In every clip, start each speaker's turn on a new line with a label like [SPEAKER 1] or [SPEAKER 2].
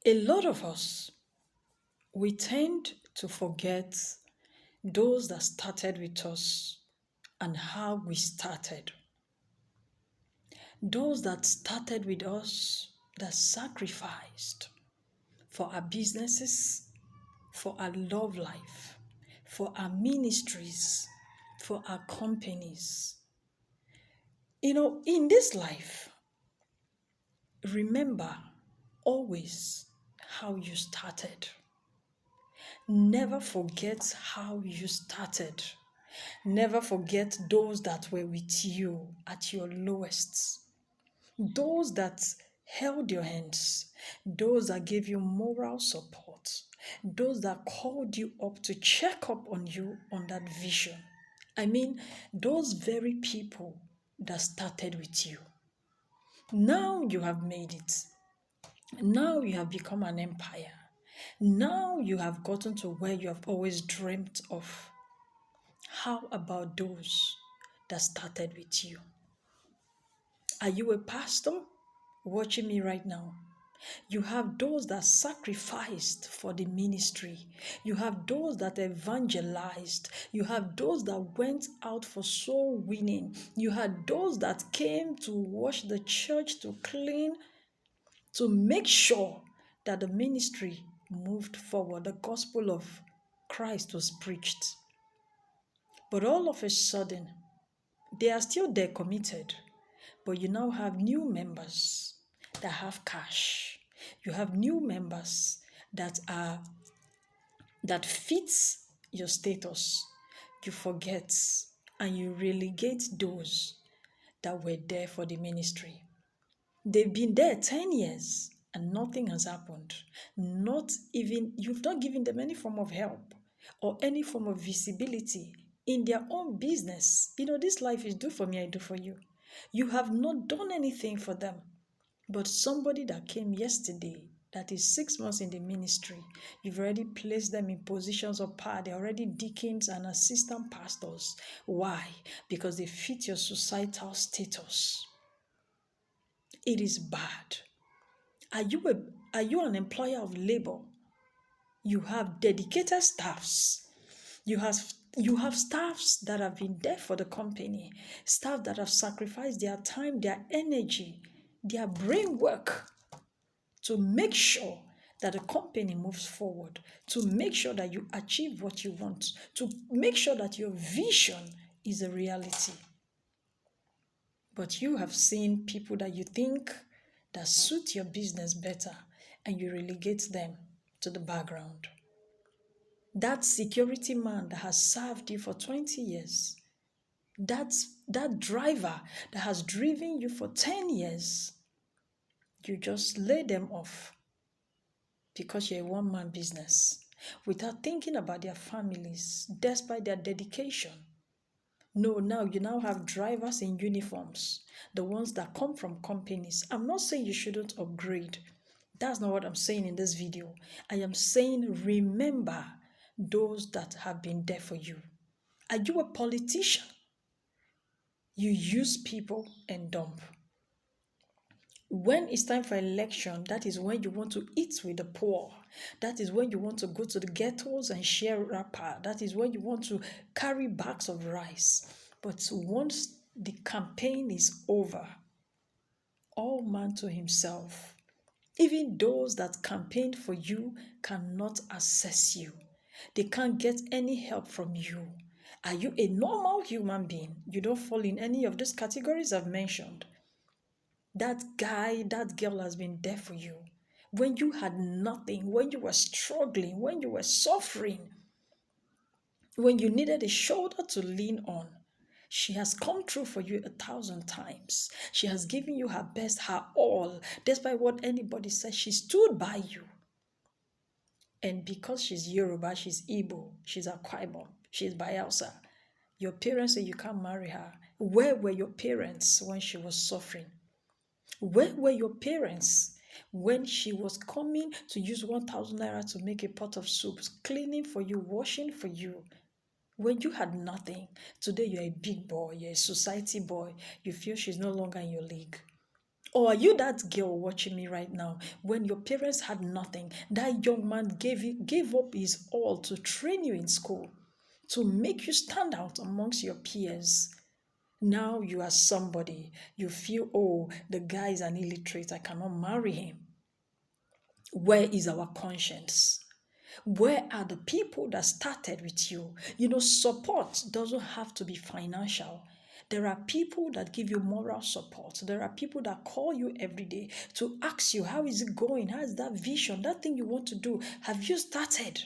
[SPEAKER 1] A lot of us, we tend to forget those that started with us and how we started. Those that started with us, that sacrificed for our businesses, for our love life, for our ministries, for our companies. In this life, remember always how you started. Never forget how you started. Never forget those that were with you at your lowest. Those that held your hands. Those that gave you moral support. Those that called you up to check up on you on that vision. I mean, those very people that started with you. Now you have made it. Now you have become an empire. Now you have gotten to where you have always dreamt of. How about those that started with you? Are you a pastor watching me right now? You have those that sacrificed for the ministry. You have those that evangelized. You have those that went out for soul winning. You had those that came to wash the church, to clean, to make sure that the ministry moved forward. The gospel of Christ was preached. But all of a sudden, they are still there committed, but you now have new members that have cash. You have new members that fits your status. You forget and you relegate those that were there for the ministry. They've been there 10 years and nothing has happened. You've not given them any form of help or any form of visibility in their own business. This life is do for me, I do for you. You have not done anything for them. But somebody that came yesterday, that is 6 months in the ministry, you've already placed them in positions of power. They're already deacons and assistant pastors. Why? Because they fit your societal status. It is bad. Are you an employer of labor? You have dedicated staffs. You have staffs that have been there for the company, staff that have sacrificed their time, their energy, their brain work to make sure that the company moves forward, to make sure that you achieve what you want, to make sure that your vision is a reality. But you have seen people that you think that suit your business better and you relegate them to the background. That security man that has served you for 20 years, that driver that has driven you for 10 years, you just lay them off because you're a one-man business without thinking about their families, despite their dedication. No, now you now have drivers in uniforms, the ones that come from companies. I'm not saying you shouldn't upgrade. That's not what I'm saying in this video. I am saying remember those that have been there for you. Are you a politician? You use people and dump. When it's time for election, that is when you want to eat with the poor. That is when you want to go to the ghettos and share wrapper. That is when you want to carry bags of rice. But once the campaign is over, all man to himself. Even those that campaigned for you cannot assess you. They can't get any help from you. Are you a normal human being? You don't fall in any of those categories I've mentioned. That guy, that girl has been there for you. When you had nothing, when you were struggling, when you were suffering, when you needed a shoulder to lean on, she has come through for you 1,000 times. She has given you her best, her all. Despite what anybody says, she stood by you. And because she's Yoruba, she's Igbo, she's Akwa Ibom, she's Bayelsa, your parents say you can't marry her. Where were your parents when she was suffering? Where were your parents when she was coming to use 1,000 naira to make a pot of soup, cleaning for you, washing for you? When you had nothing, today you're a big boy, you're a society boy, you feel she's no longer in your league. Or are you that girl watching me right now? When your parents had nothing, that young man gave up his all to train you in school, to make you stand out amongst your peers. Now you are somebody. You feel, oh, the guy is an illiterate. I cannot marry him. Where is our conscience? Where are the people that started with you? You know, support doesn't have to be financial. There are people that give you moral support. There are people that call you every day to ask you, how is it going? How is that vision? That thing you want to do? Have you started?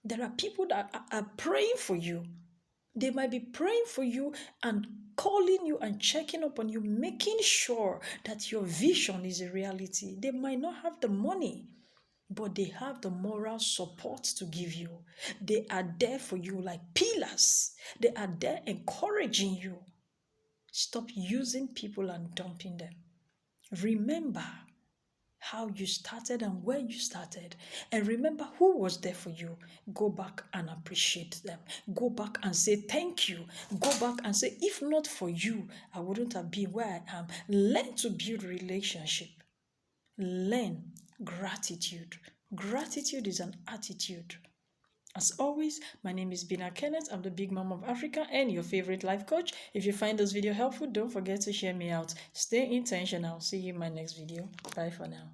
[SPEAKER 1] There are people that are praying for you. They might be praying for you and calling you and checking up on you, making sure that your vision is a reality. They might not have the money, but they have the moral support to give you. They are there for you like pillars. They are there encouraging you. Stop using people and dumping them. Remember how you started and where you started, and remember who was there for you. Go back and appreciate them. Go back and say thank you. Go back and say, if not for you, I wouldn't have been where I am. Learn to build relationship. Learn gratitude. Gratitude is an attitude. As always, my name is Bina Kenneth. I'm the Big Mom of Africa and your favorite life coach. If you find this video helpful, don't forget to share me out. Stay intentional. See you in my next video. Bye for now.